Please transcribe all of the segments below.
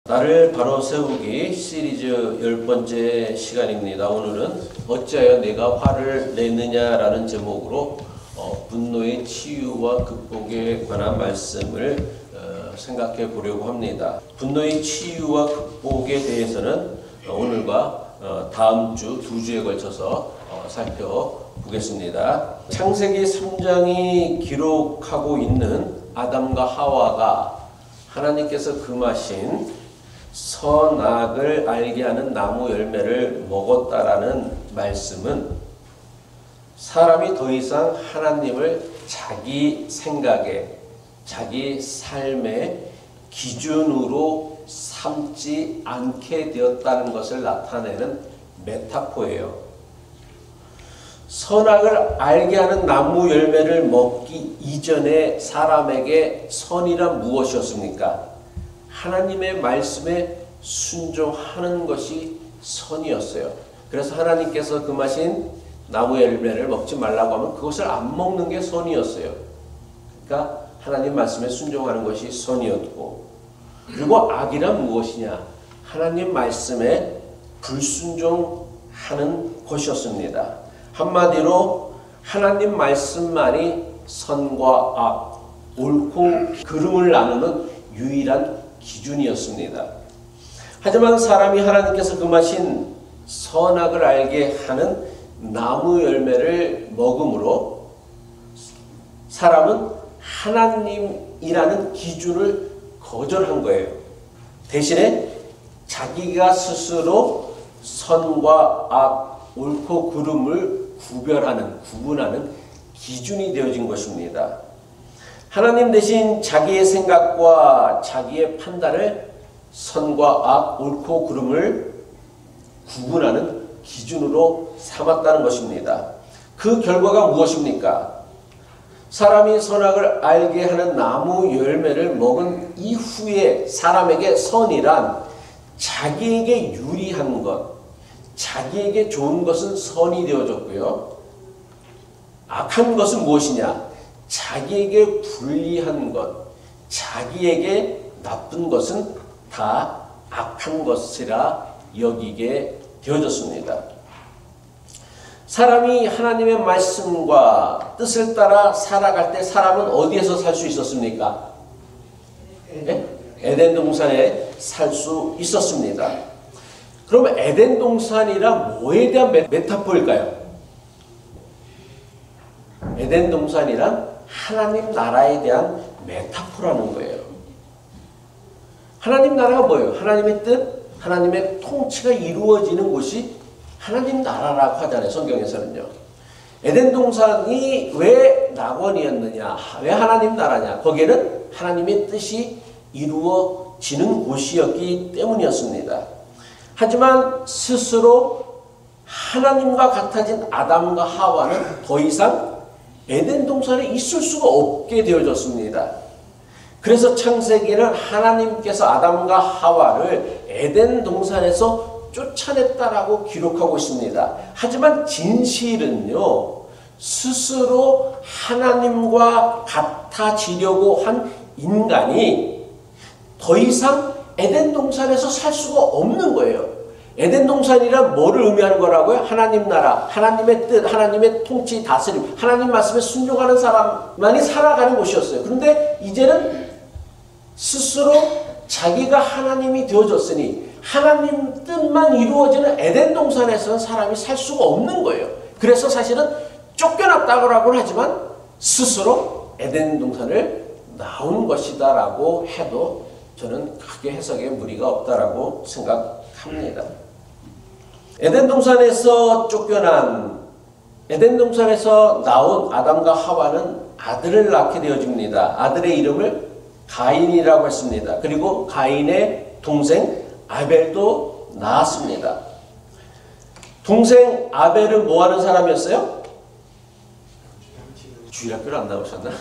나를 바로 세우기 시리즈 10번째 시간입니다. 오늘은 어찌하여 내가 화를 내느냐라는 제목으로 분노의 치유와 극복에 관한 말씀을 생각해 보려고 합니다. 분노의 치유와 극복에 대해서는 오늘과 다음 주 2주에 걸쳐서 살펴보겠습니다. 창세기 3장이 기록하고 있는 아담과 하와가 하나님께서 금하신 선악을 알게 하는 나무 열매를 먹었다라는 말씀은 사람이 더 이상 하나님을 자기 생각에, 자기 삶의 기준으로 삼지 않게 되었다는 것을 나타내는 메타포예요. 선악을 알게 하는 나무 열매를 먹기 이전에 사람에게 선이란 무엇이었습니까? 하나님의 말씀에 순종하는 것이 선이었어요. 그래서 하나님께서 금하신 나무 열매를 먹지 말라고 하면 그것을 안 먹는 게 선이었어요. 그러니까 하나님 말씀에 순종하는 것이 선이었고, 그리고 악이란 무엇이냐? 하나님 말씀에 불순종하는 것이었습니다. 한마디로 하나님 말씀만이 선과 악, 옳고 그름을 나누는 유일한 기준이었습니다. 하지만 사람이 하나님께서 금하신 선악을 알게 하는 나무 열매를 먹음으로 사람은 하나님이라는 기준을 거절한 거예요. 대신에 자기가 스스로 선과 악, 옳고 그름을 구분하는 기준이 되어진 것입니다. 하나님 대신 자기의 생각과 자기의 판단을 선과 악, 옳고 그름을 구분하는 기준으로 삼았다는 것입니다. 그 결과가 무엇입니까? 사람이 선악을 알게 하는 나무 열매를 먹은 이후에 사람에게 선이란 자기에게 유리한 것, 자기에게 좋은 것은 선이 되어졌고요. 악한 것은 무엇이냐? 자기에게 불리한 것, 자기에게 나쁜 것은 다 악한 것이라 여기게 되어졌습니다. 사람이 하나님의 말씀과 뜻을 따라 살아갈 때 사람은 어디에서 살 수 있었습니까? 에덴 동산에 살 수 있었습니다. 그럼 에덴 동산이란 뭐에 대한 메타포일까요? 에덴 동산이란 하나님 나라에 대한 메타포라는 거예요. 하나님 나라가 뭐예요? 하나님의 뜻, 하나님의 통치가 이루어지는 곳이 하나님 나라라고 하잖아요. 성경에서는요. 에덴 동산이 왜 낙원이었느냐? 왜 하나님 나라냐? 거기에는 하나님의 뜻이 이루어지는 곳이었기 때문이었습니다. 하지만 스스로 하나님과 같아진 아담과 하와는 더 이상 에덴 동산에 있을 수가 없게 되어졌습니다. 그래서 창세기는 하나님께서 아담과 하와를 에덴 동산에서 쫓아냈다라고 기록하고 있습니다. 하지만 진실은요, 스스로 하나님과 같아지려고 한 인간이 더 이상 에덴 동산에서 살 수가 없는 거예요. 에덴 동산이란 뭐를 의미하는 거라고요? 하나님 나라, 하나님의 뜻, 하나님의 통치, 다스림, 하나님 말씀에 순종하는 사람만이 살아가는 곳이었어요. 그런데 이제는 스스로 자기가 하나님이 되어졌으니 하나님 뜻만 이루어지는 에덴 동산에서는 사람이 살 수가 없는 거예요. 그래서 사실은 쫓겨났다고는 하지만 스스로 에덴 동산을 나온 것이다라고 해도 저는 크게 해석에 무리가 없다라고 생각합니다. 에덴 동산에서 에덴 동산에서 나온 아담과 하와는 아들을 낳게 되어집니다. 아들의 이름을 가인이라고 했습니다. 그리고 가인의 동생 아벨도 낳았습니다. 동생 아벨은 뭐 하는 사람이었어요? 주일학교를 안 나오셨나?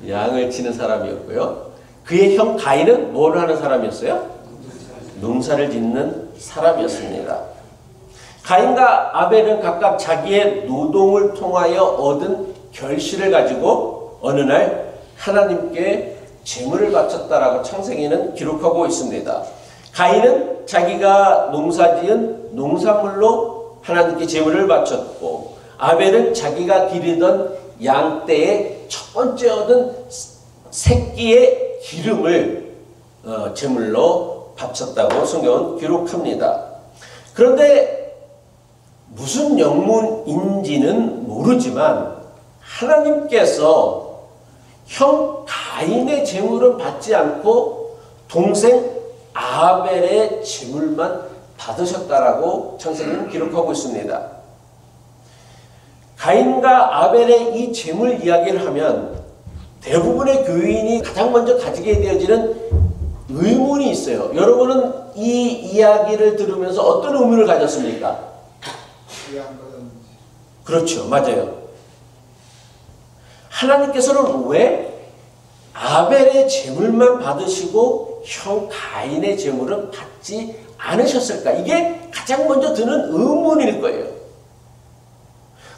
양을 치는 사람이었고요. 그의 형 가인은 뭘 하는 사람이었어요? 농사를 짓는 사람이었습니다. 가인과 아벨은 각각 자기의 노동을 통하여 얻은 결실을 가지고 어느 날 하나님께 제물을 바쳤다라고 창세기는 기록하고 있습니다. 가인은 자기가 농사지은 농산물로 하나님께 제물을 바쳤고, 아벨은 자기가 기르던 양떼의 첫 번째 얻은 새끼의 기름을 제물로 바쳤다고 성경은 기록합니다. 그런데 무슨 영문인지는 모르지만 하나님께서 형 가인의 제물은 받지 않고 동생 아벨의 제물만 받으셨다라고 창세기는 기록하고 있습니다. 가인과 아벨의 이 제물 이야기를 하면 대부분의 교인이 가장 먼저 가지게 되어지는 의문이 있어요. 여러분은 이 이야기를 들으면서 어떤 의문을 가졌습니까? 그렇죠. 맞아요. 하나님께서는 왜 아벨의 제물만 받으시고 형 가인의 제물은 받지 않으셨을까? 이게 가장 먼저 드는 의문일 거예요.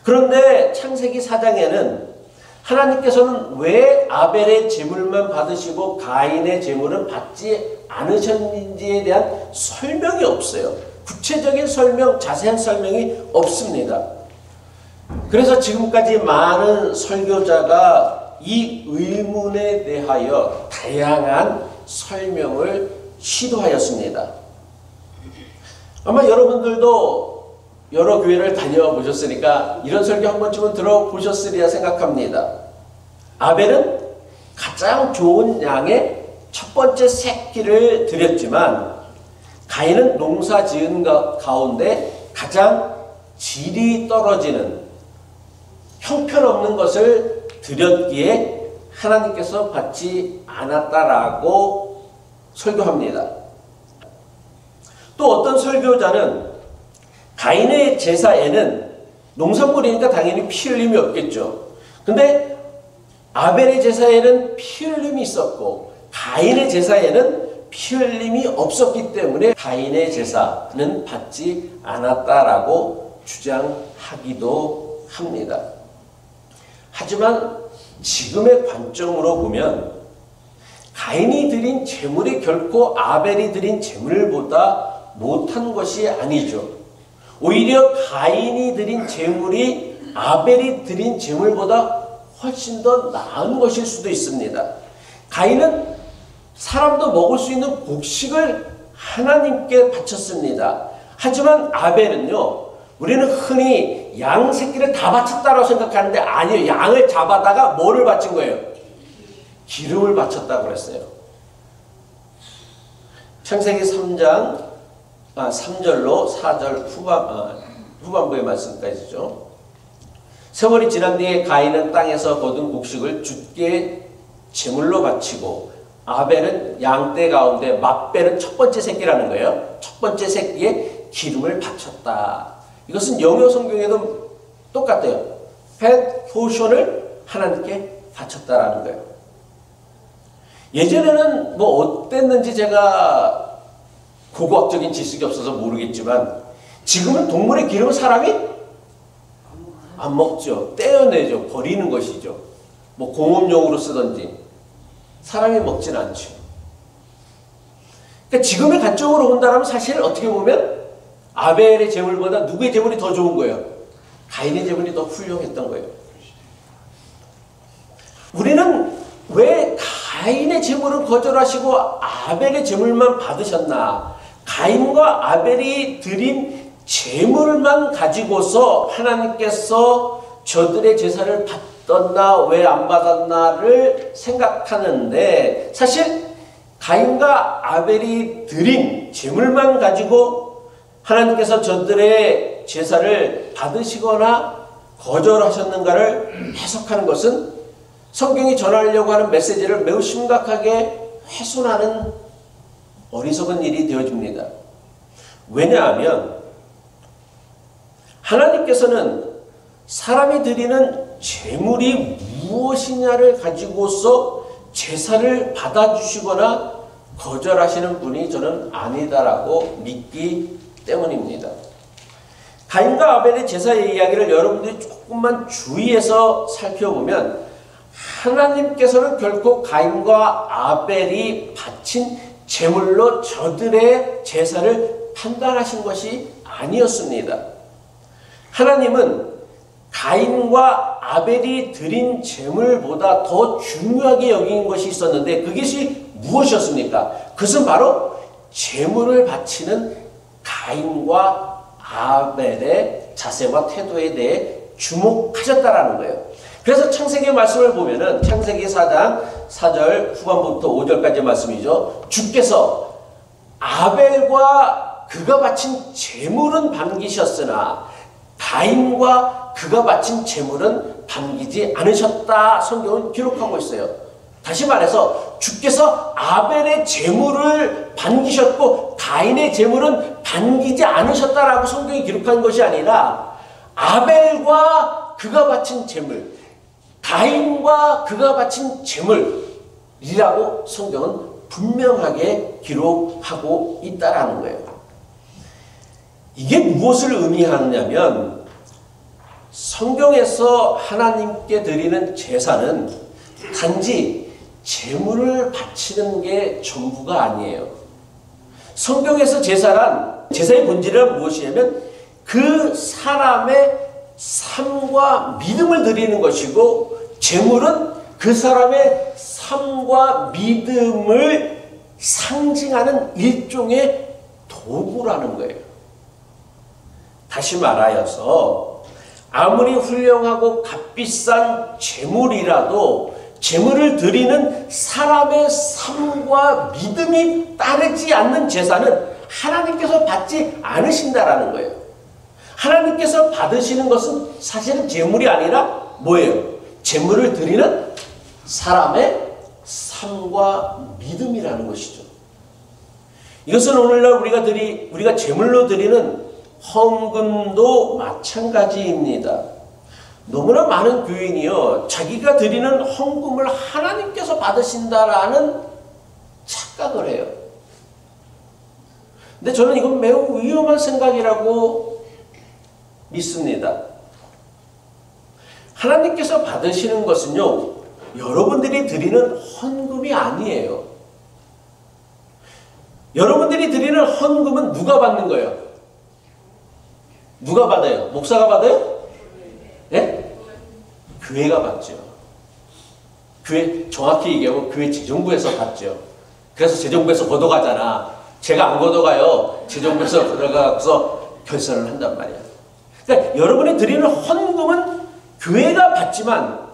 그런데 창세기 4장에는 하나님께서는 왜 아벨의 제물만 받으시고 가인의 제물은 받지 않으셨는지에 대한 설명이 없어요. 구체적인 설명, 자세한 설명이 없습니다. 그래서 지금까지 많은 설교자가 이 의문에 대하여 다양한 설명을 시도하였습니다. 아마 여러분들도 여러 교회를 다녀보셨으니까 이런 설교 한 번쯤은 들어보셨으리라 생각합니다. 아벨은 가장 좋은 양의 첫 번째 새끼를 드렸지만 가인은 농사 지은 가운데 가장 질이 떨어지는 형편없는 것을 드렸기에 하나님께서 받지 않았다라고 설교합니다. 또 어떤 설교자는 가인의 제사에는 농산물이니까 당연히 피 흘림이 없겠죠. 근데 아벨의 제사에는 피 흘림이 있었고 가인의 제사에는 피 흘림이 없었기 때문에 가인의 제사는 받지 않았다라고 주장하기도 합니다. 하지만 지금의 관점으로 보면 가인이 드린 제물이 결코 아벨이 드린 제물보다 못한 것이 아니죠. 오히려 가인이 드린 제물이 아벨이 드린 제물보다 훨씬 더 나은 것일 수도 있습니다. 가인은 사람도 먹을 수 있는 곡식을 하나님께 바쳤습니다. 하지만 아벨은요, 우리는 흔히 양 새끼를 다 바쳤다고 생각하는데 아니요. 양을 잡아다가 뭐를 바친 거예요? 기름을 바쳤다고 그랬어요. 창세기 3장 3절로 4절 후반부의 말씀까지죠. 세월이 지난 뒤에 가인은 땅에서 거둔 곡식을 주께 제물로 바치고 아벨은 양떼 가운데 맏벨은 첫 번째 새끼라는 거예요. 첫 번째 새끼에 기름을 바쳤다. 이것은 영어 성경에도 똑같아요. 팻 포션을 하나님께 바쳤다라는 거예요. 예전에는 뭐 어땠는지 제가 고고학적인 지식이 없어서 모르겠지만 지금은 동물의 기름을 사람이 안 먹죠. 떼어내죠. 버리는 것이죠. 뭐 공업용으로 쓰든지 사람이 먹진 않죠. 그러니까 지금의 관점으로 본다면 사실 어떻게 보면 아벨의 제물보다 누구의 제물이 더 좋은 거예요? 가인의 제물이 더 훌륭했던 거예요. 우리는 왜 가인의 제물을 거절하시고 아벨의 제물만 받으셨나? 가인과 아벨이 드린 제물만 가지고서 하나님께서 저들의 제사를 받았나 왜 안 받았나를 생각하는데 사실 가인과 아벨이 드린 제물만 가지고 하나님께서 저들의 제사를 받으시거나 거절하셨는가를 해석하는 것은 성경이 전하려고 하는 메시지를 매우 심각하게 훼손하는 어리석은 일이 되어집니다. 왜냐하면 하나님께서는 사람이 드리는 제물이 무엇이냐를 가지고서 제사를 받아주시거나 거절하시는 분이 저는 아니다라고 믿기 때문입니다. 가인과 아벨의 제사의 이야기를 여러분들이 조금만 주의해서 살펴보면 하나님께서는 결코 가인과 아벨이 바친 제물로 저들의 제사를 판단하신 것이 아니었습니다. 하나님은 가인과 아벨이 드린 제물보다 더 중요하게 여긴 것이 있었는데 그것이 무엇이었습니까? 그것은 바로 제물을 바치는 가인과 아벨의 자세와 태도에 대해 주목하셨다라는 거예요. 그래서 창세기 말씀을 보면은 창세기 4장 4절 후반부터 5절까지 말씀이죠. 주께서 아벨과 그가 바친 제물은 반기셨으나 가인과 그가 바친 제물은 반기지 않으셨다. 성경은 기록하고 있어요. 다시 말해서 주께서 아벨의 제물을 반기셨고 가인의 제물은 반기지 않으셨다라고 성경이 기록한 것이 아니라 아벨과 그가 바친 제물, 가인과 그가 바친 제물이라고 성경은 분명하게 기록하고 있다라는 거예요. 이게 무엇을 의미하느냐면 성경에서 하나님께 드리는 제사는 단지 제물을 바치는 게 전부가 아니에요. 성경에서 제사의 본질은 무엇이냐면 그 사람의 삶과 믿음을 드리는 것이고 제물은 그 사람의 삶과 믿음을 상징하는 일종의 도구라는 거예요. 다시 말하여서 아무리 훌륭하고 값비싼 제물이라도 제물을 드리는 사람의 삶과 믿음이 따르지 않는 제사는 하나님께서 받지 않으신다라는 거예요. 하나님께서 받으시는 것은 사실은 제물이 아니라 뭐예요? 제물을 드리는 사람의 삶과 믿음이라는 것이죠. 이것은 오늘날 우리가 제물로 드리는 헌금도 마찬가지입니다. 너무나 많은 교인이요, 자기가 드리는 헌금을 하나님께서 받으신다라는 착각을 해요. 근데 저는 이건 매우 위험한 생각이라고 믿습니다. 하나님께서 받으시는 것은요, 여러분들이 드리는 헌금이 아니에요. 여러분들이 드리는 헌금은 누가 받는 거예요? 누가 받아요? 목사가 받아요? 예? 교회가 받죠. 교회, 정확히 얘기하면 교회 재정부에서 받죠. 그래서 재정부에서 걷어가잖아. 제가 안 걷어가요. 재정부에서 걷어가서 결산을 한단 말이야. 그러니까 여러분이 드리는 헌금은 교회가 받지만,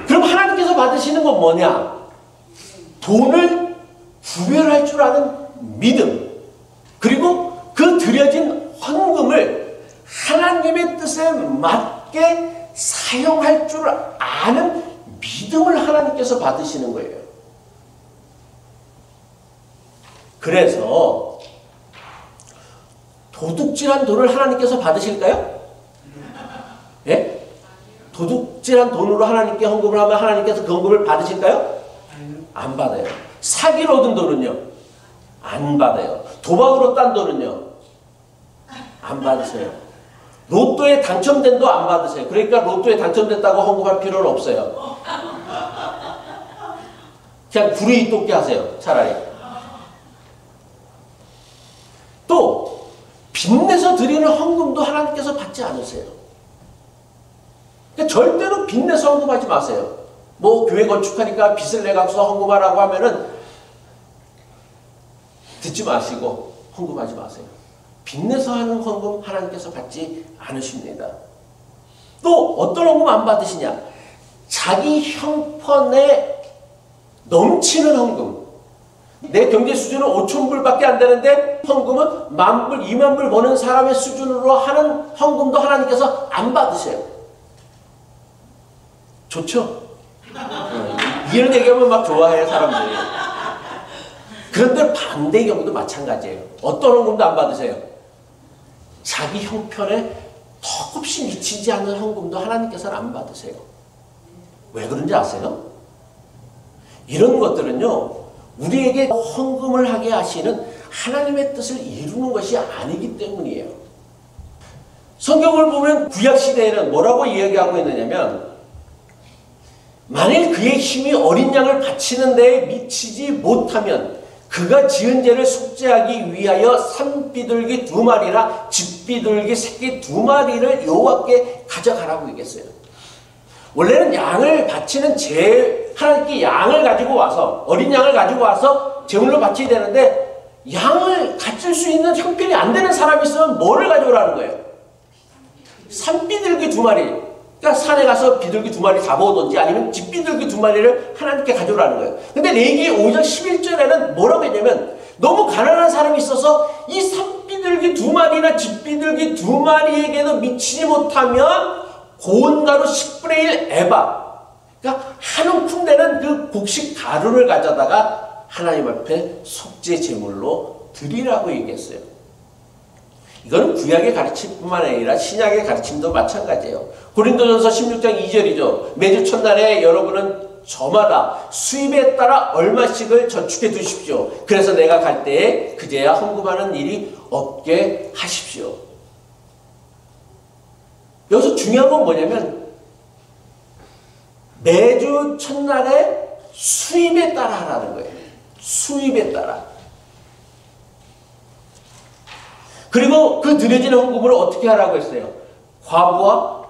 그럼 하나님께서 받으시는 건 뭐냐? 돈을 구별할 줄 아는 믿음, 그리고 그 드려진 헌금을 하나님의 뜻에 맞게 사용할 줄 아는 믿음을 하나님께서 받으시는 거예요. 그래서 도둑질한 돈을 하나님께서 받으실까요? 예? 도둑질한 돈으로 하나님께 헌금을 하면 하나님께서 그 헌금을 받으실까요? 안 받아요. 사기로 얻은 돈은요? 안 받아요. 도박으로 딴 돈은요? 안 받으세요. 로또에 당첨된 돈 안 받으세요. 그러니까 로또에 당첨됐다고 헌금할 필요는 없어요. 그냥 불이 돋게 하세요. 차라리. 또 빚내서 드리는 헌금도 하나님께서 받지 않으세요. 그러니까 절대로 빚내서 헌금하지 마세요. 뭐 교회 건축하니까 빚을 내갖고서 헌금하라고 하면은 듣지 마시고 헌금하지 마세요. 빚내서 하는 헌금 하나님께서 받지 않으십니다. 또 어떤 헌금 안 받으시냐? 자기 형편에 넘치는 헌금. 내 경제 수준은 5,000불밖에 안 되는데 헌금은 10,000불, 20,000불 버는 사람의 수준으로 하는 헌금도 하나님께서 안 받으세요. 좋죠? 이런 얘기하면 막 좋아해요, 사람들이. 그런데 반대의 경우도 마찬가지예요. 어떤 헌금도 안 받으세요. 자기 형편에 턱없이 미치지 않는 헌금도 하나님께서는 안 받으세요. 왜 그런지 아세요? 이런 것들은요, 우리에게 헌금을 하게 하시는 하나님의 뜻을 이루는 것이 아니기 때문이에요. 성경을 보면 구약시대에는 뭐라고 이야기하고 있느냐면, 만일 그의 힘이 어린 양을 바치는 데에 미치지 못하면 그가 지은 죄를 속죄하기 위하여 산비둘기 2마리나 집비둘기 새끼 2마리를 여호와께 가져가라고 얘기했어요. 원래는 양을 바치는 하나님께 양을 가지고 와서 어린 양을 가지고 와서 제물로 바쳐야 되는데 양을 갖출 수 있는 형편이 안 되는 사람이 있으면 뭐를 가져오라는 거예요? 산비둘기 2마리. 그러니까 산에 가서 비둘기 2마리 잡아오든지 아니면 집비둘기 2마리를 하나님께 가져오라는 거예요. 근데 레위기 5장 11절에는 뭐라고 했냐면 너무 가난한 사람이 있어서 이 산비둘기 2마리나 집비둘기 2마리에게도 미치지 못하면 고운 가루 10분의 1 에바, 그러니까 한 움큼 되는 그 곡식 가루를 가져다가 하나님 앞에 속죄 제물로 드리라고 얘기했어요. 이거는 구약의 가르침뿐만 아니라 신약의 가르침도 마찬가지예요. 고린도전서 16장 2절이죠. 매주 첫날에 여러분은 저마다 수입에 따라 얼마씩을 저축해 두십시오. 그래서 내가 갈 때에 그제야 헌금하는 일이 없게 하십시오. 여기서 중요한 건 뭐냐면 매주 첫날에 수입에 따라 하라는 거예요. 수입에 따라. 그리고 그 드려진 헌금을 어떻게 하라고 했어요? 과부와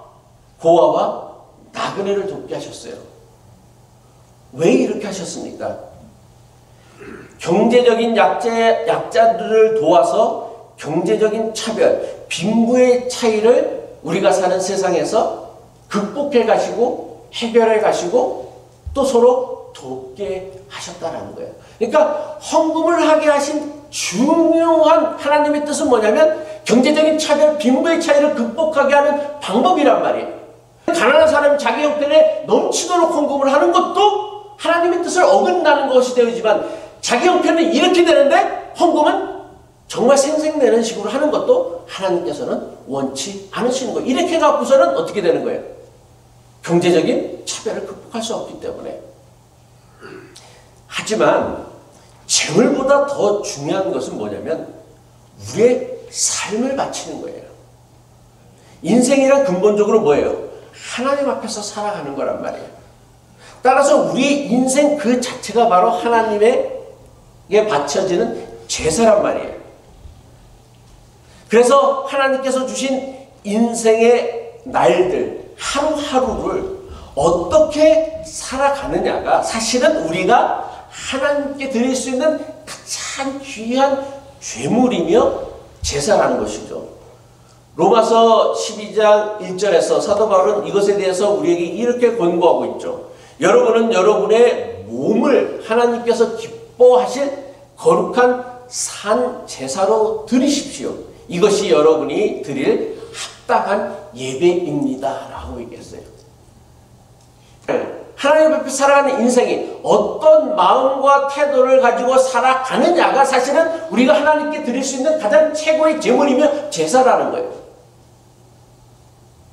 고아와 나그네를 돕게 하셨어요. 왜 이렇게 하셨습니까? 경제적인 약자들을 도와서 경제적인 차별, 빈부의 차이를 우리가 사는 세상에서 극복해 가시고 해결해 가시고 또 서로 돕게 하셨다는 거예요. 그러니까 헌금을 하게 하신 중요한 하나님의 뜻은 뭐냐면 경제적인 차별, 빈부의 차이를 극복하게 하는 방법이란 말이에요. 가난한 사람이 자기 형편에 넘치도록 헌금을 하는 것도 하나님의 뜻을 어긋나는 것이 되지만 자기 형편은 이렇게 되는데 헌금은 정말 생생내는 식으로 하는 것도 하나님께서는 원치 않으시는 거예요. 이렇게 갖고서는 어떻게 되는 거예요? 경제적인 차별을 극복할 수 없기 때문에. 하지만 재물보다 더 중요한 것은 뭐냐면 우리의 삶을 바치는 거예요. 인생이란 근본적으로 뭐예요? 하나님 앞에서 살아가는 거란 말이에요. 따라서 우리의 인생 그 자체가 바로 하나님에게 바쳐지는 제사란 말이에요. 그래서 하나님께서 주신 인생의 날들, 하루하루를 어떻게 살아가느냐가 사실은 우리가 하나님께 드릴 수 있는 가장 귀한 죄물이며 제사라는 것이죠. 로마서 12장 1절에서 사도 바울은 이것에 대해서 우리에게 이렇게 권고하고 있죠. 여러분은 여러분의 몸을 하나님께서 기뻐하실 거룩한 산 제사로 드리십시오. 이것이 여러분이 드릴 합당한 예배입니다. 라고 얘기했어요. 하나님 앞에 살아가는 인생이 어떤 마음과 태도를 가지고 살아가느냐가 사실은 우리가 하나님께 드릴 수 있는 가장 최고의 제물이며 제사라는 거예요.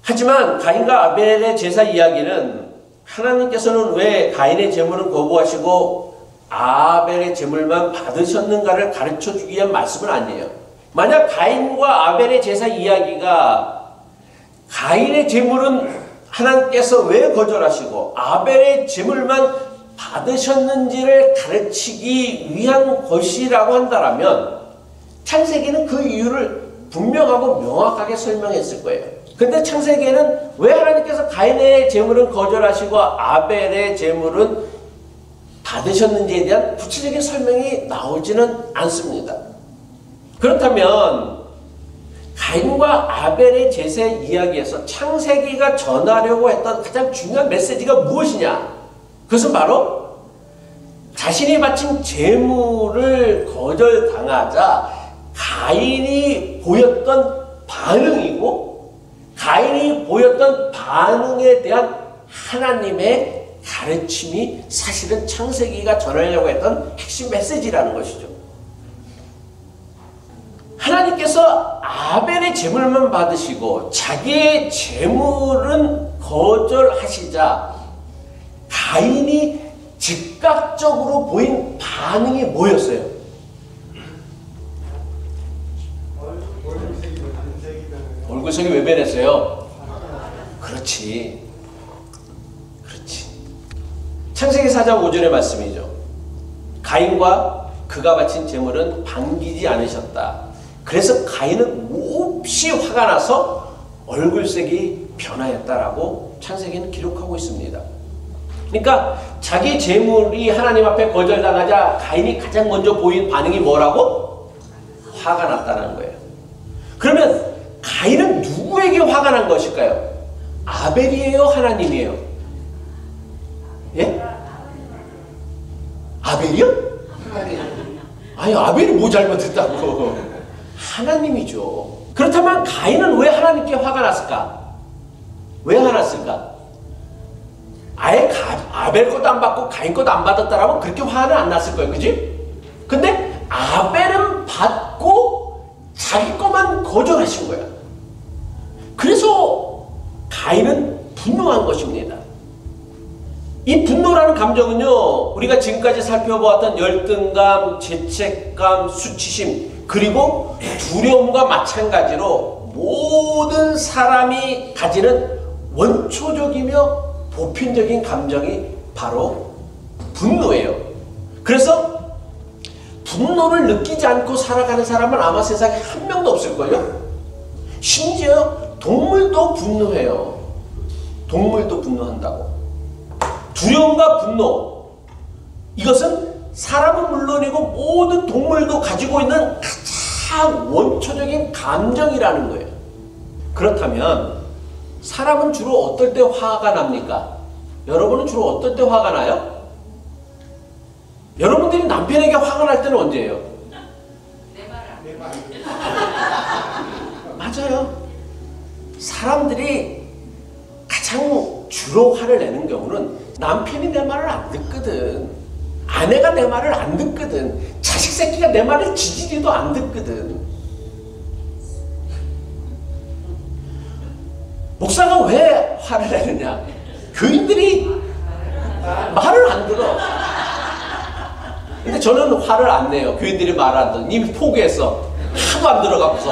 하지만 가인과 아벨의 제사 이야기는 하나님께서는 왜 가인의 제물은 거부하시고 아벨의 제물만 받으셨는가를 가르쳐주기 위한 말씀은 아니에요. 만약 가인과 아벨의 제사 이야기가 가인의 제물은 하나님께서 왜 거절하시고 아벨의 제물만 받으셨는지를 가르치기 위한 것이라고 한다면 창세기는 그 이유를 분명하고 명확하게 설명했을 거예요. 근데 창세기에는 왜 하나님께서 가인의 제물은 거절하시고 아벨의 제물은 받으셨는지에 대한 구체적인 설명이 나오지는 않습니다. 그렇다면 가인과 아벨의 제사 이야기에서 창세기가 전하려고 했던 가장 중요한 메시지가 무엇이냐? 그것은 바로 자신이 바친 제물을 거절당하자 가인이 보였던 반응이고 가인이 보였던 반응에 대한 하나님의 가르침이 사실은 창세기가 전하려고 했던 핵심 메시지라는 것이죠. 하나님께서 아벨의 제물만 받으시고 자기의 제물은 거절하시자 가인이 즉각적으로 보인 반응이 뭐였어요? 얼굴색이 왜 변했어요? 그렇지. 창세기 4장 5절의 말씀이죠. 가인과 그가 바친 제물은 반기지 않으셨다. 그래서 가인은 몹시 화가 나서 얼굴색이 변하였다라고 창세기는 기록하고 있습니다. 그러니까 자기 제물이 하나님 앞에 거절당하자 가인이 가장 먼저 보인 반응이 뭐라고? 화가 났다는 거예요. 그러면 가인은 누구에게 화가 난 것일까요? 아벨이에요? 하나님이에요? 예? 아벨이요? 아니, 아벨이 뭐 잘못했다고. 하나님이죠. 그렇다면 가인은 왜 하나님께 화가 났을까? 왜 화났을까? 아예 아벨 것도 안 받고 가인 것도 안 받았다라면 그렇게 화는 안 났을 거예요. 그지? 근데 아벨은 받고 자기 것만 거절하신 거야. 그래서 가인은 분노한 것입니다. 이 분노라는 감정은요, 우리가 지금까지 살펴보았던 열등감, 죄책감, 수치심, 그리고 두려움과 마찬가지로 모든 사람이 가지는 원초적이며 보편적인 감정이 바로 분노예요. 그래서 분노를 느끼지 않고 살아가는 사람은 아마 세상에 한 명도 없을걸요? 심지어 동물도 분노해요. 동물도 분노한다고. 두려움과 분노, 이것은 사람은 물론이고 모든 동물도 가지고 있는 가장 원초적인 감정이라는 거예요. 그렇다면 사람은 주로 어떨 때 화가 납니까? 여러분은 주로 어떨 때 화가 나요? 여러분들이 남편에게 화가 날 때는 언제예요? 내 말. 맞아요. 사람들이 가장 주로 화를 내는 경우는 남편이 내 말을 안 듣거든. 아내가 내 말을 안 듣거든. 자식 새끼가 내 말을 지지리도 안 듣거든. 목사가 왜 화를 내느냐? 교인들이 말을 안 들어. 근데 저는 화를 안 내요. 교인들이 말을 안 들어. 이미 포기했어. 하도 안 들어가고서.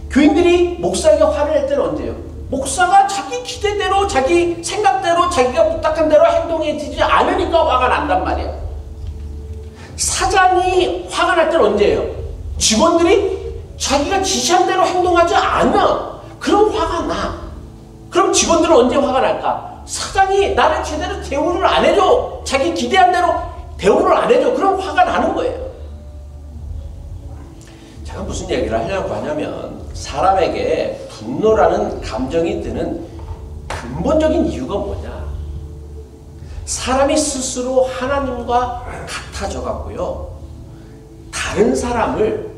교인들이 목사에게 화를 낼 때는 언제예요? 목사가 자기 기대대로, 자기 생각대로, 자기가 부탁한 대로 행동해지지 않으니까 화가 난단 말이야. 사장이 화가 날 때는 언제예요? 직원들이 자기가 지시한 대로 행동하지 않아. 그럼 화가 나. 그럼 직원들은 언제 화가 날까? 사장이 나를 제대로 대우를 안 해줘. 자기 기대한 대로 대우를 안 해줘. 그럼 화가 나는 거예요. 제가 무슨 얘기를 하려고 하냐면, 사람에게 분노라는 감정이 드는 근본적인 이유가 뭐냐? 사람이 스스로 하나님과 같아져 갖고요, 다른 사람을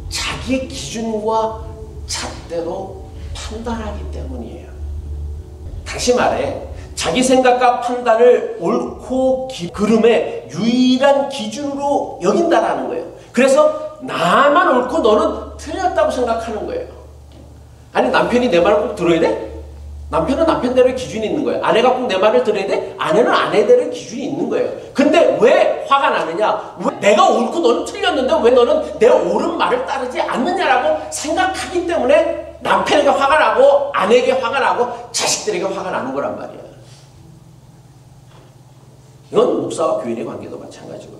자기의 기준과 잣대로 판단하기 때문이에요. 다시 말해, 자기 생각과 판단을 옳고 그름의 유일한 기준으로 여긴다라는 거예요. 그래서 나만 옳고 너는 틀렸다고 생각하는 거예요. 아니, 남편이 내 말을 꼭 들어야 돼? 남편은 남편대로의 기준이 있는 거예요. 아내가 꼭 내 말을 들어야 돼? 아내는 아내대로의 기준이 있는 거예요. 근데 왜 화가 나느냐? 왜 내가 옳고 너는 틀렸는데 왜 너는 내 옳은 말을 따르지 않느냐라고 생각하기 때문에 남편에게 화가 나고 아내에게 화가 나고 자식들에게 화가 나는 거란 말이야. 이건 목사와 교인의 관계도 마찬가지고요.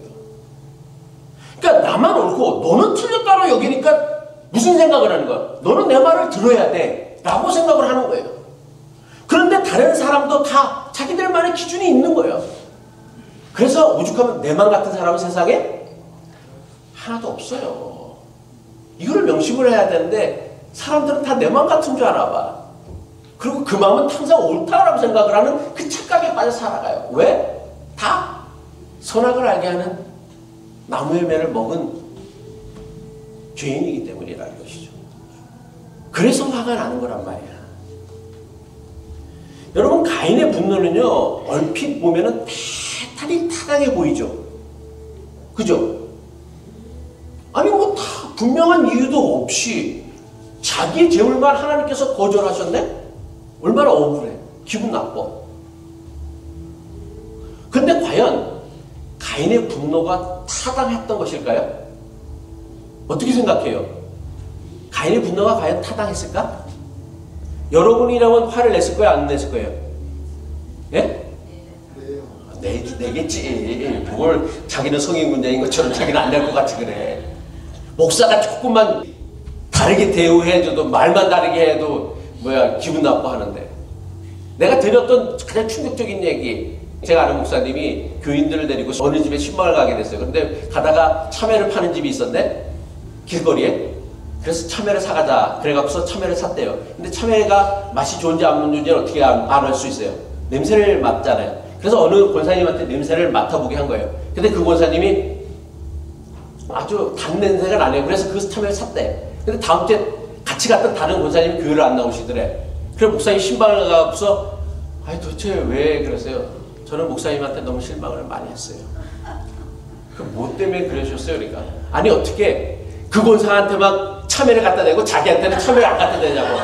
그러니까 나만 옳고 너는 틀렸다고 여기니까 무슨 생각을 하는 거야? 너는 내 말을 들어야 돼 라고 생각을 하는 거예요. 그런데 다른 사람도 다 자기들만의 기준이 있는 거예요. 그래서 오죽하면 내만 같은 사람은 세상에 하나도 없어요. 이거를 명심을 해야 되는데 사람들은 다 내만 같은 줄 아나 봐. 그리고 그 마음은 항상 옳다라고 생각을 하는 그 착각에 빠져 살아가요. 왜? 다 선악을 알게 하는 나무 열매를 먹은 죄인이기 때문이라는 것이죠. 그래서 화가 나는 거란 말이야. 여러분, 가인의 분노는요, 얼핏 보면은 대단히 타당해 보이죠. 그죠? 아니, 뭐 다 분명한 이유도 없이 자기의 제물만 하나님께서 거절하셨네? 얼마나 억울해. 기분 나빠. 근데 과연 가인의 분노가 타당했던 것일까요? 어떻게 생각해요? 가인의 분노가 과연 타당했을까? 여러분이라면 화를 냈을 거예요? 안 냈을 거예요? 예? 내겠지. 뭘 자기는 성인군자인 것처럼 자기는 안 낼 것 같이 그래. 목사가 조금만 다르게 대우해줘도 말만 다르게 해도 기분 나빠하는데. 내가 드렸던 가장 충격적인 얘기, 제가 아는 목사님이 교인들을 데리고 어느 집에 신방을 가게 됐어요. 그런데 가다가 참외를 파는 집이 있었네, 길거리에. 그래서 참외를 사가자 그래갖고서 참외를 샀대요. 근데 참외가 맛이 좋은지 안 좋은지 어떻게 알 수 있어요? 냄새를 맡잖아요. 그래서 어느 권사님한테 냄새를 맡아보게 한 거예요. 근데 그 권사님이 아주 단 냄새가 나네요. 그래서 그 참외를 샀대. 근데 다음 주에 같이 갔던 다른 권사님이 교회를 안 나오시더래. 그래서 목사님 신방을 가고서 아니 도대체 왜 그러세요? 저는 목사님한테 너무 실망을 많이 했어요. 그 뭐 때문에 그러셨어요? 그러니까 아니 어떻게 그 권사한테만 참외를 갖다 대고 자기한테는 참외를 안 갖다 대냐고.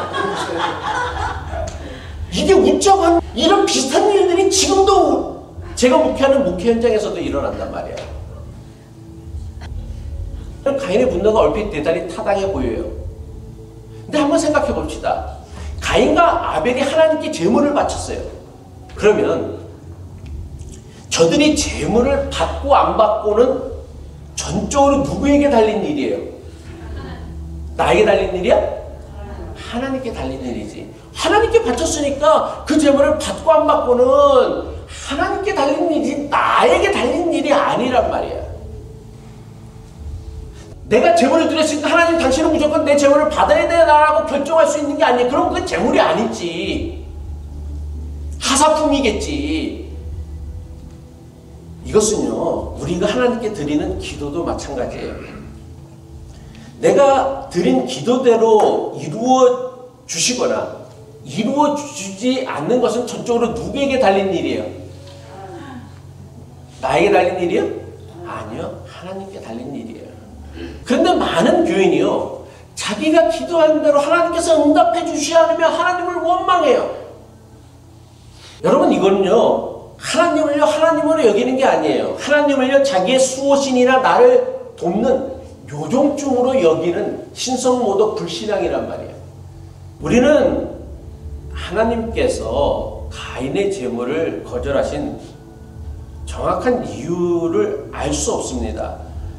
이게 웃자고 한 이런 비슷한 일들이 지금도 제가 목회하는 목회 현장에서도 일어난단 말이에요. 가인의 분노가 얼핏 대단히 타당해 보여요. 근데 한번 생각해 봅시다. 가인과 아벨이 하나님께 제물을 바쳤어요. 그러면 저들이 제물을 받고 안 받고는 전적으로 누구에게 달린 일이에요? 나에게 달린 일이야? 하나님께 달린 일이지. 하나님께 바쳤으니까 그 제물을 받고 안 받고는 하나님께 달린 일이지 나에게 달린 일이 아니란 말이야. 내가 제물을 드렸으니까 하나님 당신은 무조건 내 제물을 받아야 되나라고 결정할 수 있는 게 아니에요. 그럼 그건 제물이 아니지. 하사품이겠지. 이것은요, 우리가 하나님께 드리는 기도도 마찬가지예요. 내가 드린 기도대로 이루어 주시거나 이루어 주지 않는 것은 전적으로 누구에게 달린 일이에요? 나에게 달린 일이요? 아니요. 하나님께 달린 일이에요. 그런데 많은 교인이요, 자기가 기도한 대로 하나님께서 응답해 주시지 않으면 하나님을 원망해요. 여러분, 이거는요, 하나님을요 하나님으로 여기는 게 아니에요. 하나님을요 자기의 수호신이나 나를 돕는 요종충으로 여기는 신성모독 불신앙이란 말이에요. 우리는 하나님께서 가인의 제물을 거절하신 정확한 이유를 알 수 없습니다.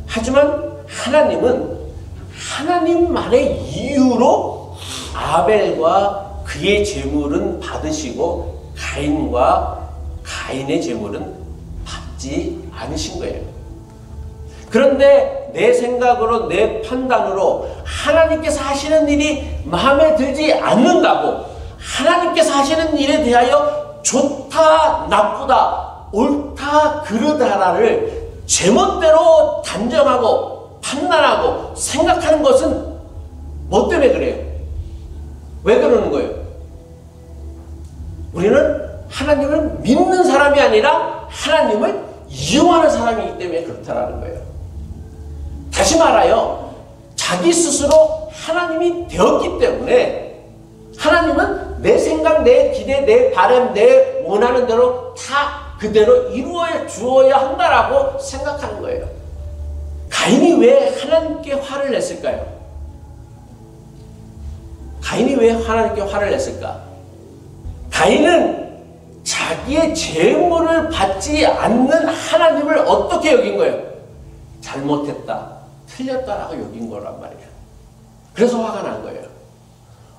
하지만 하나님은 하나님만의 이유로 아벨과 그의 제물은 받으시고 가인과 가인의 제물은 받지 않으신 거예요. 그런데 내 생각으로 내 판단으로 하나님께서 하시는 일이 마음에 들지 않는다고 하나님께서 하시는 일에 대하여 좋다 나쁘다 옳다 그르다라를 제멋대로 단정하고 판단하고 생각하는 것은 뭐 때문에 그래요? 왜 그러는 거예요? 우리는 하나님을 믿는 사람이 아니라 하나님을 이용하는 사람이기 때문에 그렇다라는 거예요. 다시 말하여 자기 스스로 하나님이 되었기 때문에 하나님은 내 생각, 내 기대, 내 바람, 내 원하는 대로 다 그대로 이루어 주어야 한다라고 생각하는 거예요. 가인이 왜 하나님께 화를 냈을까요? 가인이 왜 하나님께 화를 냈을까? 가인은 자기의 제물을 받지 않는 하나님을 어떻게 여긴 거예요? 잘못했다, 틀렸다라고 여긴 거란 말이에요. 그래서 화가 난 거예요.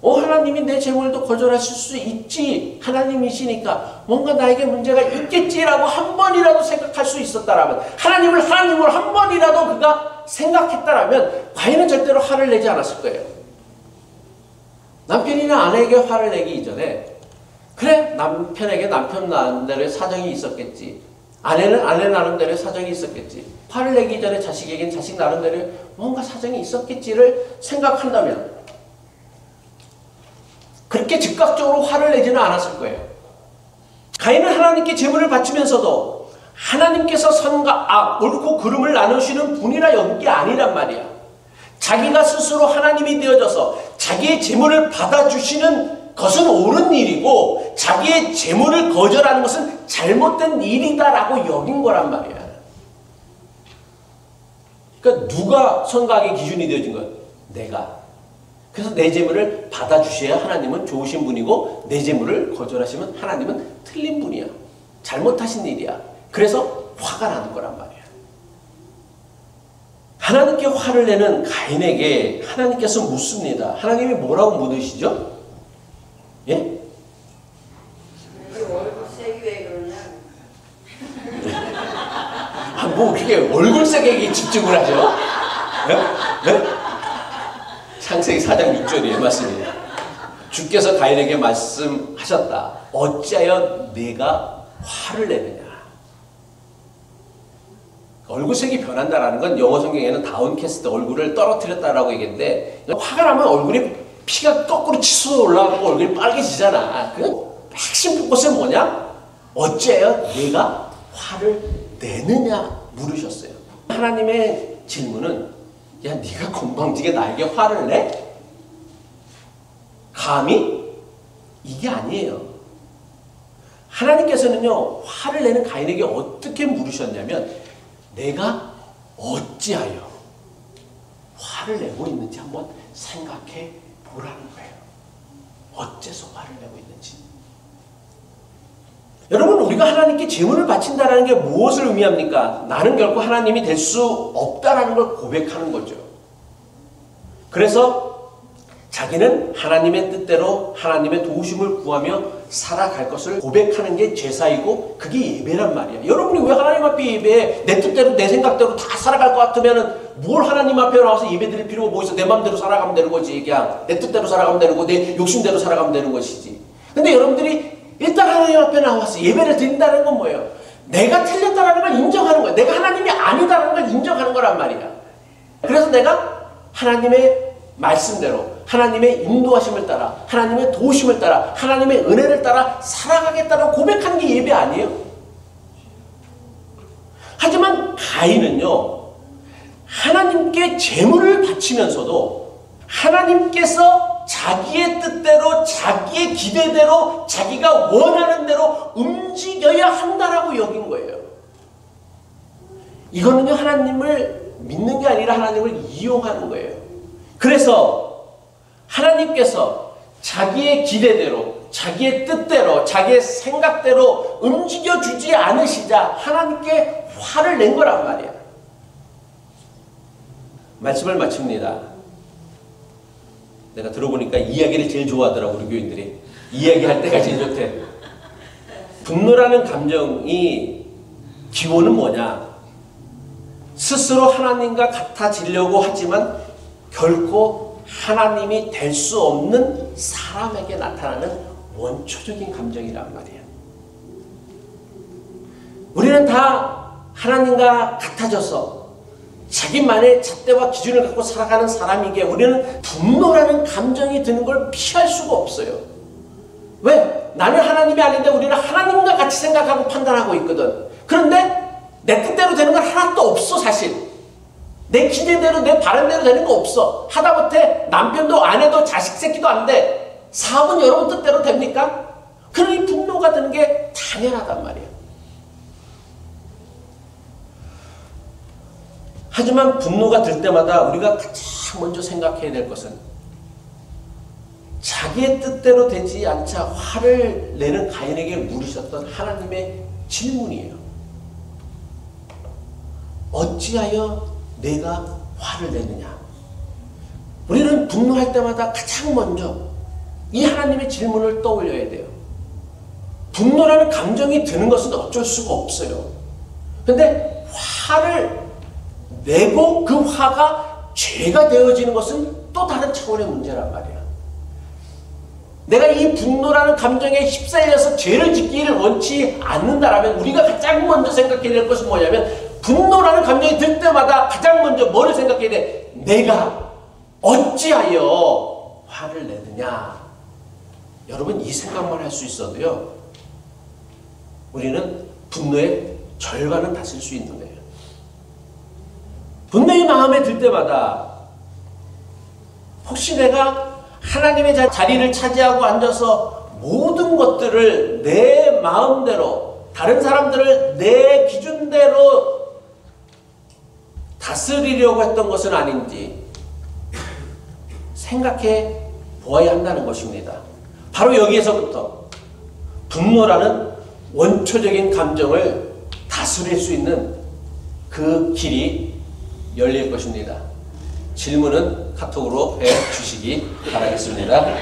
하나님이 내 제물도 거절하실 수 있지. 하나님이시니까 뭔가 나에게 문제가 있겠지라고 한 번이라도 생각할 수 있었다라면, 하나님을 하나님으로 한 번이라도 그가 생각했다라면 가인은 절대로 화를 내지 않았을 거예요. 남편이나 아내에게 화를 내기 이전에 그래, 남편에게 남편 나름대로의 사정이 있었겠지. 아내는 아내 나름대로의 사정이 있었겠지. 화를 내기 전에 자식에겐 자식 나름대로의 뭔가 사정이 있었겠지를 생각한다면 그렇게 즉각적으로 화를 내지는 않았을 거예요. 가인은 하나님께 제물을 바치면서도 하나님께서 선과 악, 옳고 그름을 나누시는 분이라 여긴 게 아니란 말이야. 자기가 스스로 하나님이 되어져서 자기의 제물을 받아주시는 것은 옳은 일이고 자기의 제물을 거절하는 것은 잘못된 일이다라고 여긴 거란 말이야. 그러니까 누가 선과 악의 기준이 되어진 거야? 내가. 그래서 내 제물을 받아주셔야 하나님은 좋으신 분이고 내 제물을 거절하시면 하나님은 틀린 분이야. 잘못하신 일이야. 그래서 화가 나는 거란 말이야. 하나님께 화를 내는 가인에게 하나님께서 묻습니다. 하나님이 뭐라고 묻으시죠? 예? 월급색이 왜 그러냐? 뭐 그렇게 얼굴색에 집중을 하죠? 네? 네? 창세기 4장 6절이에요. 말씀이에요. 주께서 가인에게 말씀하셨다. 어찌하여 내가 화를 내느냐? 얼굴색이 변한다라는 건 영어 성경에는 다운캐스트, 얼굴을 떨어뜨렸다라고 얘기했는데, 화가 나면 얼굴이 피가 거꾸로 치솟아 올라가고 얼굴이 빨개지잖아. 그 핵심 포커스는 뭐냐? 어찌하여 내가 화를 내느냐 물으셨어요. 하나님의 질문은, 야, 네가 건방지게 나에게 화를 내? 감히? 이게 아니에요. 하나님께서는요, 화를 내는 가인에게 어떻게 물으셨냐면, 내가 어찌하여 화를 내고 있는지 한번 생각해 보라는 거예요. 어째서 화를 내고 있는지. 여러분, 우리가 하나님께 제물을 바친다는 게 무엇을 의미합니까? 나는 결코 하나님이 될 수 없다라는 걸 고백하는 거죠. 그래서 자기는 하나님의 뜻대로 하나님의 도우심을 구하며 살아갈 것을 고백하는 게 제사이고, 그게 예배란 말이야. 여러분이 왜 하나님 앞에 예배해? 내 뜻대로 내 생각대로 다 살아갈 것 같으면 뭘 하나님 앞에 나와서 예배 드릴 필요가 뭐 있어? 내 마음대로 살아가면 되는 거지. 그냥 내 뜻대로 살아가면 되는 거, 내 욕심대로 살아가면 되는 것이지. 근데 여러분들이 일단 하나님 앞에 나와서 예배를 드린다는 건 뭐예요? 내가 틀렸다라는 걸 인정하는 거야. 내가 하나님이 아니다라는 걸 인정하는 거란 말이야. 그래서 내가 하나님의 말씀대로, 하나님의 인도하심을 따라, 하나님의 도우심을 따라, 하나님의 은혜를 따라 살아가겠다고 고백하는 게 예배 아니에요? 하지만 가인은요, 하나님께 제물을 바치면서도 하나님께서 자기의 뜻대로, 자기의 기대대로, 자기가 원하는 대로 움직여야 한다라고 여긴 거예요. 이거는요, 하나님을 믿는 게 아니라 하나님을 이용하는 거예요. 그래서 하나님께서 자기의 기대대로, 자기의 뜻대로, 자기의 생각대로 움직여주지 않으시자 하나님께 화를 낸 거란 말이야. 말씀을 마칩니다. 내가 들어보니까 이야기를 제일 좋아하더라고, 우리 교인들이. 이야기할 때가 제일 좋대. 분노라는 감정이 기원은 뭐냐? 스스로 하나님과 같아지려고 하지만 결코 하나님이 될 수 없는 사람에게 나타나는 원초적인 감정이란 말이에요. 우리는 다 하나님과 같아져서 자기만의 잣대와 기준을 갖고 살아가는 사람이기에 우리는 분노라는 감정이 드는 걸 피할 수가 없어요. 왜? 나는 하나님이 아닌데 우리는 하나님과 같이 생각하고 판단하고 있거든. 그런데 내 뜻대로 되는 건 하나도 없어, 사실. 내 기대대로, 내 바람대로 되는 거 없어. 하다못해 남편도 아내도 자식 새끼도 안 돼. 사업은 여러분 뜻대로 됩니까? 그러니 분노가 드는 게 당연하단 말이에요. 하지만 분노가 들 때마다 우리가 가장 먼저 생각해야 될 것은 자기의 뜻대로 되지 않자 화를 내는 가인에게 물으셨던 하나님의 질문이에요. 어찌하여 내가 화를 내느냐? 우리는 분노할 때마다 가장 먼저 이 하나님의 질문을 떠올려야 돼요. 분노라는 감정이 드는 것은 어쩔 수가 없어요. 근데 화를 내고 그 화가 죄가 되어지는 것은 또 다른 차원의 문제란 말이야. 내가 이 분노라는 감정에 휩쓸려서 죄를 짓기를 원치 않는다라면 우리가 가장 먼저 생각해야 될 것은 뭐냐면 분노라는 감정이 들 때마다 가장 먼저 뭐를 생각해야 돼? 내가 어찌하여 화를 내느냐? 여러분, 이 생각만 할 수 있어도요, 우리는 분노의 절반은 다스릴 수 있는 거예요. 분노의 마음에 들 때마다 혹시 내가 하나님의 자리를 차지하고 앉아서 모든 것들을 내 마음대로, 다른 사람들을 내 기준대로 다스리려고 했던 것은 아닌지 생각해 보아야 한다는 것입니다. 바로 여기에서부터 분노라는 원초적인 감정을 다스릴 수 있는 그 길이 열릴 것입니다. 질문은 카톡으로 해 주시기 바라겠습니다.